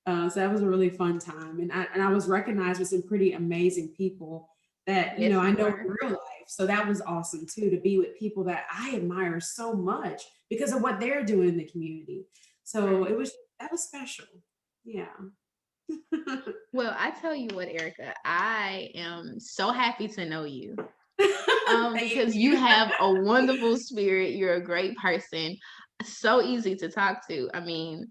So that was a really fun time, and I was recognized with some pretty amazing people that Yes, I you know in were. real life. So that was awesome too, to be with people that I admire so much because of what they're doing in the community. So Right. that was special. Yeah. Well, I tell you what, Erica, I am so happy to know you. Thank Because you you. have a wonderful spirit. You're a great person. So easy to talk to. I mean,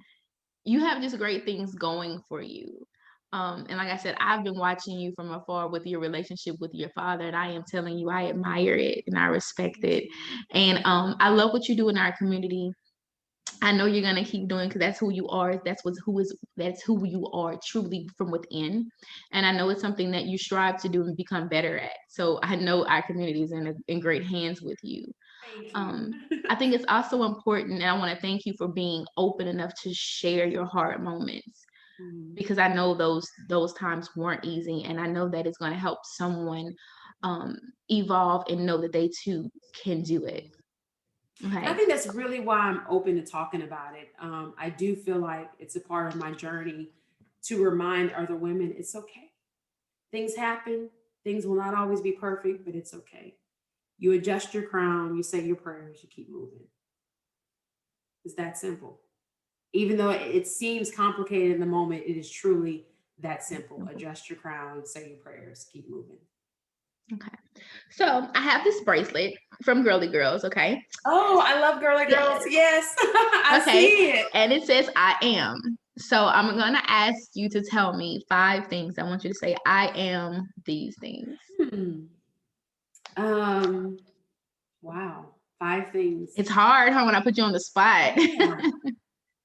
you have just great things going for you. And like I said, I've been watching you from afar with your relationship with your father, and I am telling you, I admire it and I respect Thank it. you. And I love what you do in our community. I know you're gonna keep doing because that's who you are. That's who you are truly from within. And I know it's something that you strive to do and become better at. So I know our community is in great hands with you. Thank you. Um, I think it's also important, and I want to thank you for being open enough to share your hard moments Mhm. because I know those times weren't easy, and I know that it's going to help someone um, evolve and know that they too can do it. I Okay. think that's really why I'm open to talking about it. I do feel like it's a part of my journey to remind other women it's okay. Things happen. Things will not always be perfect, but it's okay. You adjust your crown, you say your prayers, you keep moving. It's that simple. Even though it seems complicated in the moment, it is truly that simple. Adjust your crown, say your prayers, keep moving. Okay. So I have this bracelet from Girly Girls. Okay. Oh, I love girly girls. Yes. Yes, I Okay. see it. And it says I am. So I'm gonna ask you to tell me 5 things. I want you to say I am these things. Hmm. Um, wow. 5 things. It's hard, huh, when I put you on the spot. Yeah.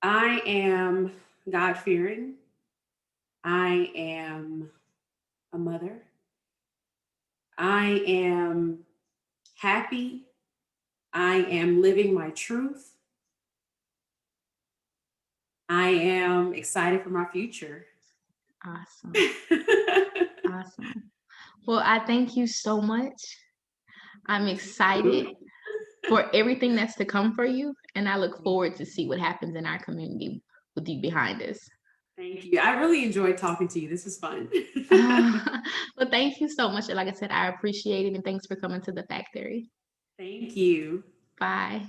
I am God fearing. I am a mother. I am happy. I am living my truth. I am excited for my future. Awesome. Awesome. Well, I thank you so much. I'm Thank you. excited for everything that's to come for you, and I look forward to see what happens in our community with you behind us. Thank you. I really enjoyed talking to you. This was fun. Well, thank you so much. Like I said, I appreciate it, and thanks for coming to the factory. Thank you. Bye.